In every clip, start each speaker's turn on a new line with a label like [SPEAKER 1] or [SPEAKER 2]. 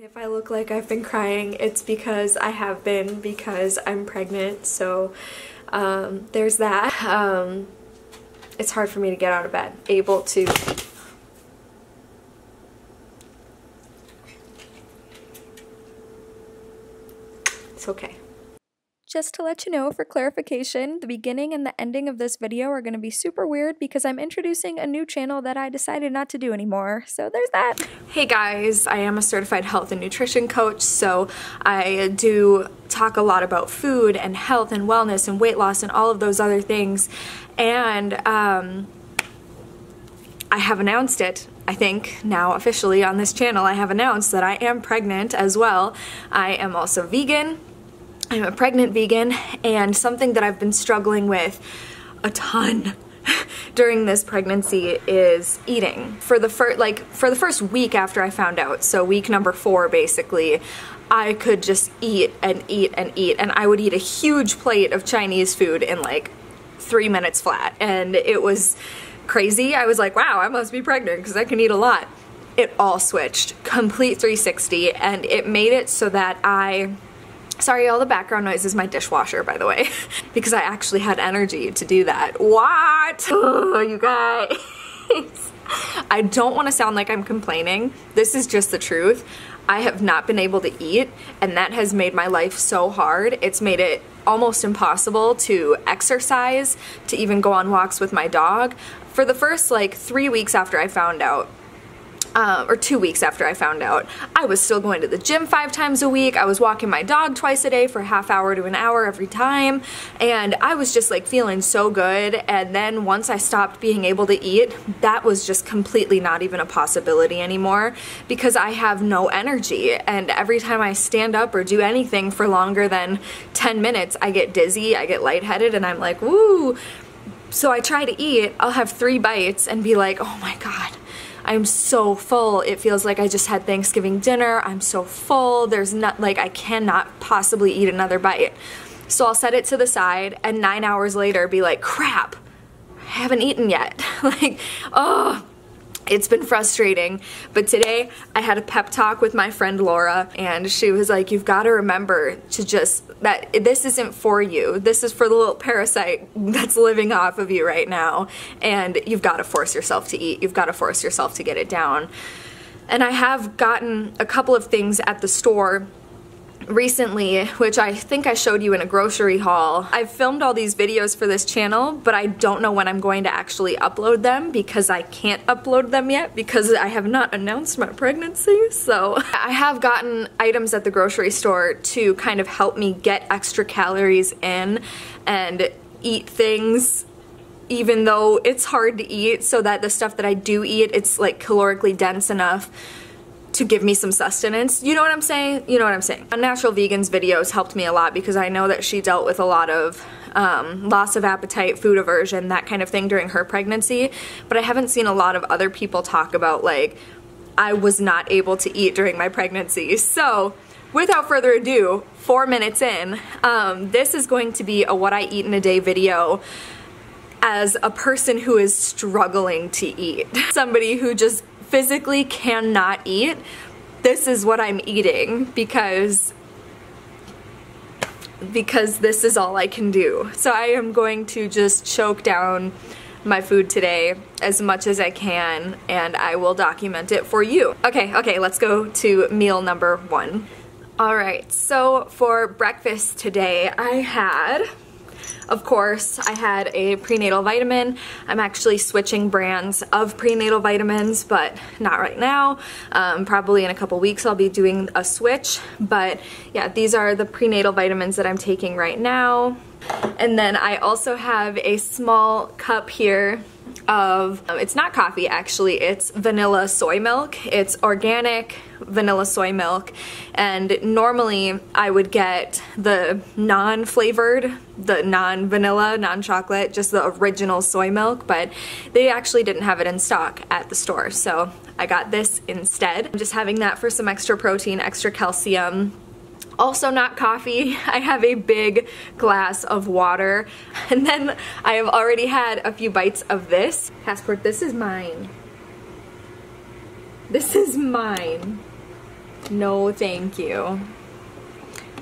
[SPEAKER 1] If I look like I've been crying, it's because I have been, because I'm pregnant, so there's that. It's hard for me to get out of bed, able to... It's okay. Just to let you know, for clarification, the beginning and the ending of this video are going to be super weird because I'm introducing a new channel that I decided not to do anymore. So there's that. Hey guys, I am a certified health and nutrition coach, so I do talk a lot about food and health and wellness and weight loss and all of those other things. And I have announced it. I think now officially on this channel I have announced that I am pregnant as well. I am also vegan. I'm a pregnant vegan, and something that I've been struggling with a ton during this pregnancy is eating. For the first week after I found out, so week number 4 basically, I could just eat and eat and eat, and I would eat a huge plate of Chinese food in like 3 minutes flat, and it was crazy. I was like, wow, I must be pregnant because I can eat a lot. It all switched, complete 360, and it made it so that sorry, all the background noise is my dishwasher, by the way, because I actually had energy to do that. What? Oh, you guys. I don't want to sound like I'm complaining. This is just the truth. I have not been able to eat, and that has made my life so hard. It's made it almost impossible to exercise, to even go on walks with my dog. For the first like 3 weeks after I found out, or 2 weeks after I found out, I was still going to the gym 5 times a week. I was walking my dog twice a day for a half hour to an hour every time, and I was just like feeling so good. And then once I stopped being able to eat, that was just completely not even a possibility anymore because I have no energy, and every time I stand up or do anything for longer than 10 minutes, I get dizzy, I get lightheaded, and I'm like, woo. So I try to eat, I'll have 3 bites and be like, oh my god, I'm so full. It feels like I just had Thanksgiving dinner. I'm so full. There's not, like, I cannot possibly eat another bite. So I'll set it to the side, and 9 hours later be like, crap, I haven't eaten yet. Like, oh, it's been frustrating. But today I had a pep talk with my friend Laura, and she was like, you've got to remember to just, that this isn't for you. This is for the little parasite that's living off of you right now, and you've got to force yourself to eat. You've got to force yourself to get it down. And I have gotten a couple of things at the store recently, which I think I showed you in a grocery haul. I've filmed all these videos for this channel, but I don't know when I'm going to actually upload them because I can't upload them yet because I have not announced my pregnancy. So I have gotten items at the grocery store to kind of help me get extra calories in and eat things even though it's hard to eat, so that the stuff that I do eat, it's like calorically dense enough to give me some sustenance. You know what I'm saying? You know what I'm saying. Natural Vegan's videos helped me a lot because I know that she dealt with a lot of loss of appetite, food aversion, that kind of thing during her pregnancy, but I haven't seen a lot of other people talk about, like, I was not able to eat during my pregnancy. So without further ado, 4 minutes in, this is going to be a what I eat in a day video as a person who is struggling to eat. Somebody who just physically cannot eat. This is what I'm eating because this is all I can do. So I am going to just choke down my food today as much as I can, and I will document it for you. Okay, let's go to meal number 1. Alright, so for breakfast today I had, of course, I had a prenatal vitamin. I'm actually switching brands of prenatal vitamins, but not right now. Probably in a couple weeks I'll be doing a switch. But yeah, these are the prenatal vitamins that I'm taking right now. And then I also have a small cup here of, it's not coffee actually, it's vanilla soy milk. It's organic vanilla soy milk, and normally I would get the non-flavored, the non-vanilla, non-chocolate, just the original soy milk, but they actually didn't have it in stock at the store, so I got this instead. I'm just having that for some extra protein, extra calcium. Also not coffee. I have a big glass of water, and then I have already had a few bites of this. Passport, this is mine. This is mine. No, thank you.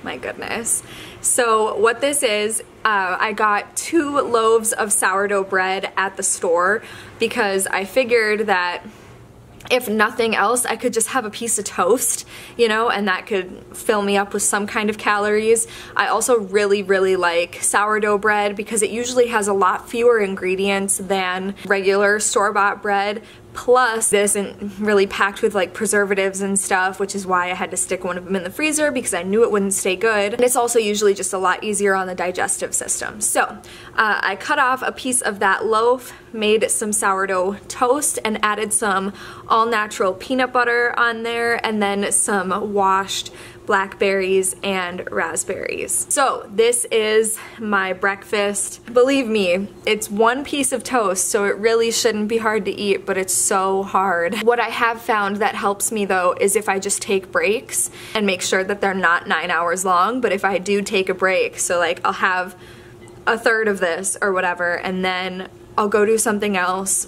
[SPEAKER 1] My goodness. So what this is, I got 2 loaves of sourdough bread at the store because I figured that if nothing else, I could just have a piece of toast, you know, and that could fill me up with some kind of calories. I also really, really like sourdough bread because it usually has a lot fewer ingredients than regular store-bought bread. Plus, it isn't really packed with like preservatives and stuff, which is why I had to stick one of them in the freezer because I knew it wouldn't stay good. And it's also usually just a lot easier on the digestive system. So I cut off a piece of that loaf, made some sourdough toast, and added some all-natural peanut butter on there, and then some washed blackberries and raspberries. So this is my breakfast. Believe me, it's one piece of toast, so it really shouldn't be hard to eat, but it's so hard. What I have found that helps me though is if I just take breaks and make sure that they're not 9 hours long, but if I do take a break, so like I'll have a third of this or whatever, and then I'll go do something else,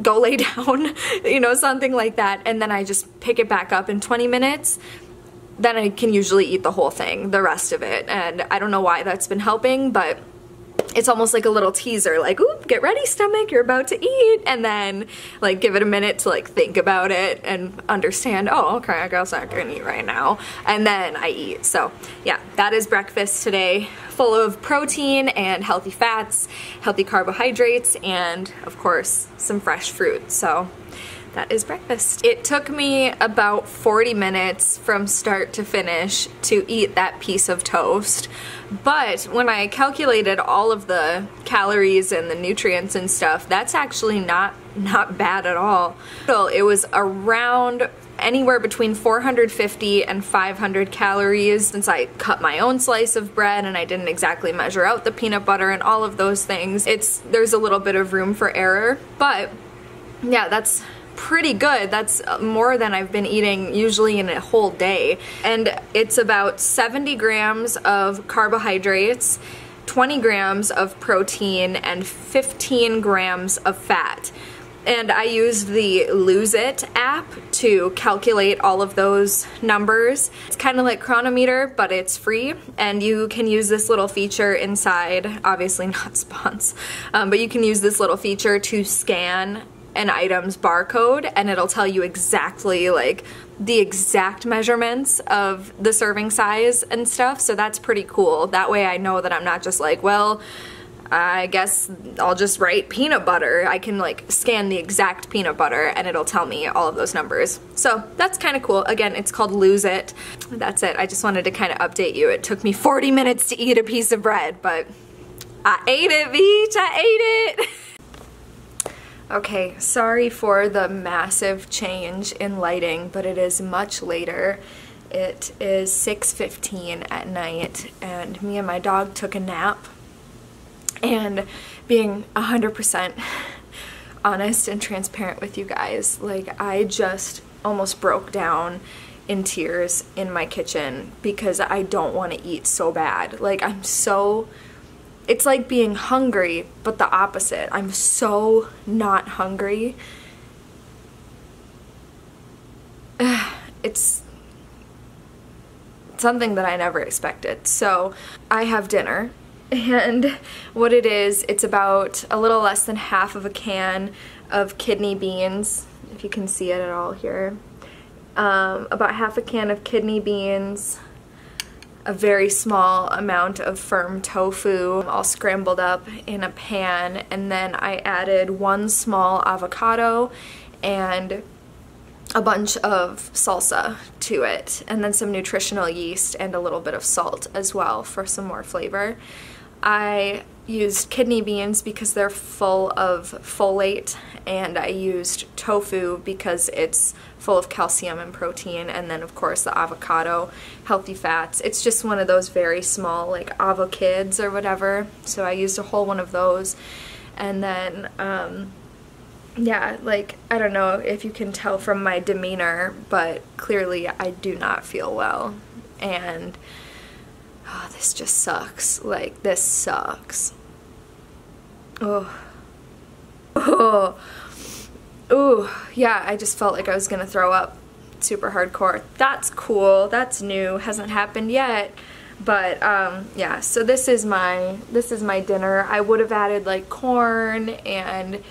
[SPEAKER 1] go lay down, you know, something like that, and then I just pick it back up in 20 minutes, then I can usually eat the whole thing, the rest of it. And I don't know why that's been helping, but it's almost like a little teaser, like, ooh, get ready stomach, you're about to eat, and then like give it a minute to like think about it and understand, oh, okay, I guess I can eat right now, and then I eat. So yeah, that is breakfast today, full of protein and healthy fats, healthy carbohydrates, and of course some fresh fruit. So that is breakfast. It took me about 40 minutes from start to finish to eat that piece of toast, but when I calculated all of the calories and the nutrients and stuff, that's actually not bad at all. So it was around anywhere between 450 and 500 calories since I cut my own slice of bread and I didn't exactly measure out the peanut butter and all of those things. There's a little bit of room for error, but yeah, that's pretty good. That's more than I've been eating usually in a whole day. And it's about 70 grams of carbohydrates, 20 grams of protein, and 15 grams of fat. And I used the Lose It app to calculate all of those numbers. It's kind of like Chronometer, but it's free, and you can use this little feature inside, obviously not spons, but you can use this little feature to scan an item's barcode, and it'll tell you exactly like the exact measurements of the serving size and stuff. So that's pretty cool. That way I know that I'm not just like, well, I guess I'll just write peanut butter. I can like scan the exact peanut butter and it'll tell me all of those numbers. So that's kind of cool. Again, it's called Lose It. That's it. I just wanted to kind of update you. It took me 40 minutes to eat a piece of bread, but I ate it, Beach. I ate it. Okay, sorry for the massive change in lighting, but it is much later. It is 6:15 at night, and me and my dog took a nap. And being 100% honest and transparent with you guys, like, I just almost broke down in tears in my kitchen because I don't want to eat so bad. Like, it's like being hungry, but the opposite. I'm so not hungry. It's something that I never expected. So I have dinner, and what it is, it's about a little less than half of a can of kidney beans, if you can see it at all here. About half a can of kidney beans, a very small amount of firm tofu, all scrambled up in a pan, and then I added 1 small avocado and a bunch of salsa to it, and then some nutritional yeast and a little bit of salt as well for some more flavor. I used kidney beans because they're full of folate, and I used tofu because it's full of calcium and protein, and then of course the avocado, healthy fats. It's just one of those very small, like avokids or whatever, so I used a whole one of those. And then yeah, like, I don't know if you can tell from my demeanor, but clearly I do not feel well, and oh, this just sucks. Like, this sucks. Oh. Oh. Ooh, yeah, I just felt like I was gonna throw up. super hardcore. That's cool. That's new. Hasn't happened yet. But yeah, so this is my dinner. I would have added like corn and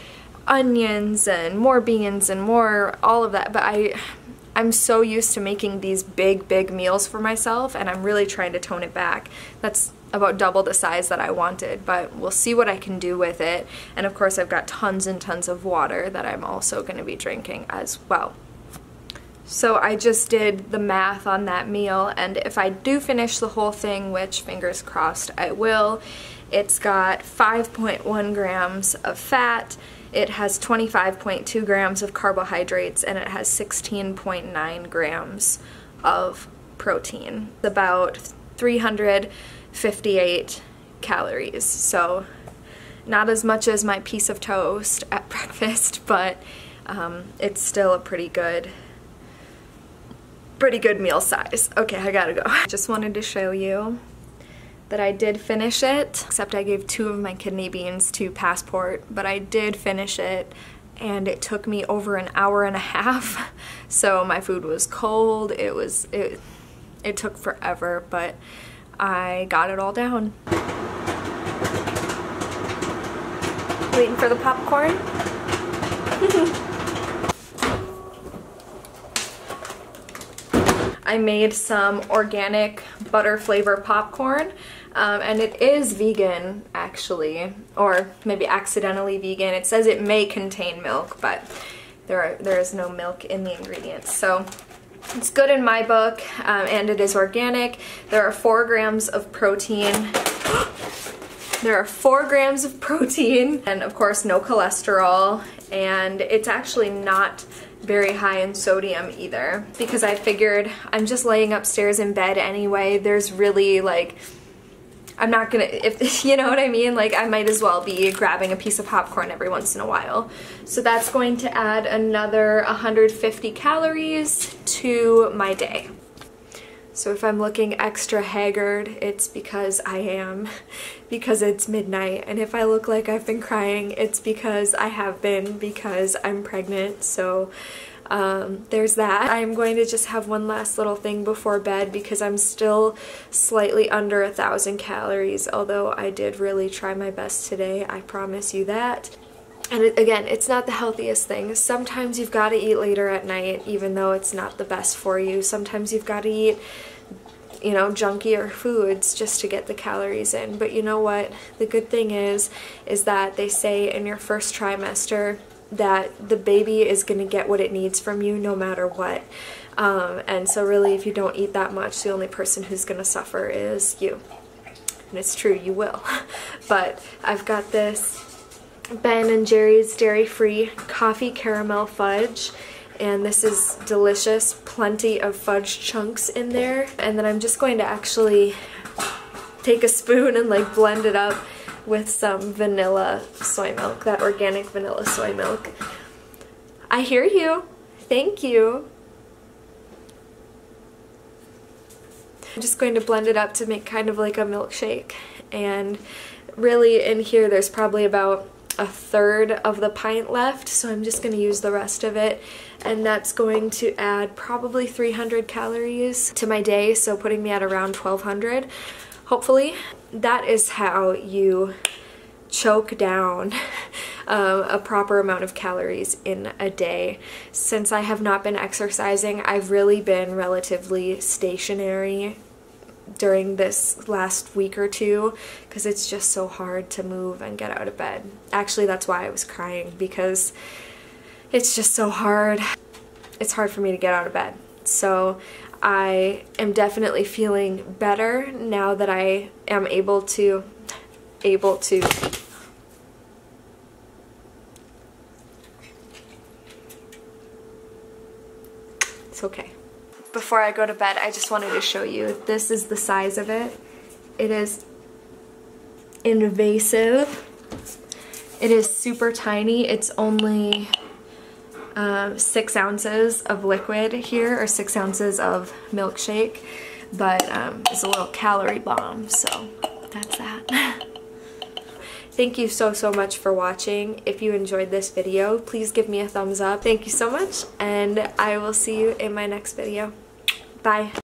[SPEAKER 1] onions and more beans and more all of that, but I'm so used to making these big meals for myself, and I'm really trying to tone it back. That's about double the size that I wanted, but we'll see what I can do with it. And of course I've got tons and tons of water that I'm also going to be drinking as well. So I just did the math on that meal, and if I do finish the whole thing, which fingers crossed I will, it's got 5.1 grams of fat, it has 25.2 grams of carbohydrates, and it has 16.9 grams of protein. About 358 calories, so not as much as my piece of toast at breakfast, but it's still a pretty good meal size. Okay, I gotta go. I just wanted to show you that I did finish it, except I gave 2 of my kidney beans to Passport, but I did finish it, and it took me over an hour and a half. So my food was cold. It took forever, but I got it all down. Waiting for the popcorn. I made some organic butter flavor popcorn, and it is vegan actually, or maybe accidentally vegan. It says it may contain milk, but there is no milk in the ingredients, so it's good in my book, and it is organic. There are 4 grams of protein. There are 4 grams of protein, and of course no cholesterol, and it's actually not very high in sodium either, because I figured I'm just laying upstairs in bed anyway. There's really like, I'm not gonna, if you know what I mean, like I might as well be grabbing a piece of popcorn every once in a while. So that's going to add another 150 calories to my day. So if I'm looking extra haggard, it's because I am, because it's midnight. And if I look like I've been crying, it's because I have been, because I'm pregnant. So there's that. I'm going to just have one last little thing before bed, because I'm still slightly under 1,000 calories, although I did really try my best today, I promise you that. And again, it's not the healthiest thing. Sometimes you've got to eat later at night, even though it's not the best for you. Sometimes you've got to eat, you know, junkier foods just to get the calories in. But you know what? The good thing is that they say in your first trimester that the baby is going to get what it needs from you no matter what. And so really, if you don't eat that much, the only person who's going to suffer is you. And it's true, you will. But I've got this Ben & Jerry's dairy-free coffee caramel fudge, and this is delicious. Plenty of fudge chunks in there. And then I'm just going to actually take a spoon and like blend it up with some vanilla soy milk, that organic vanilla soy milk. I hear you. Thank you. I'm just going to blend it up to make kind of like a milkshake. And really in here there's probably about 1/3 of the pint left, so I'm just going to use the rest of it, and that's going to add probably 300 calories to my day, so putting me at around 1,200 hopefully. That is how you choke down a proper amount of calories in a day. Since I have not been exercising, I've really been relatively stationary during this last week or two, because it's just so hard to move and get out of bed. Actually, that's why I was crying, because it's just so hard. It's hard for me to get out of bed. So I am definitely feeling better now that I am able to It's okay. Before I go to bed, I just wanted to show you. This is the size of it. It is invasive. It is super tiny. It's only 6 ounces of liquid here, or 6 ounces of milkshake, but it's a little calorie bomb, so that's that. Thank you so much for watching. If you enjoyed this video, please give me a thumbs up. Thank you so much, and I will see you in my next video. Bye.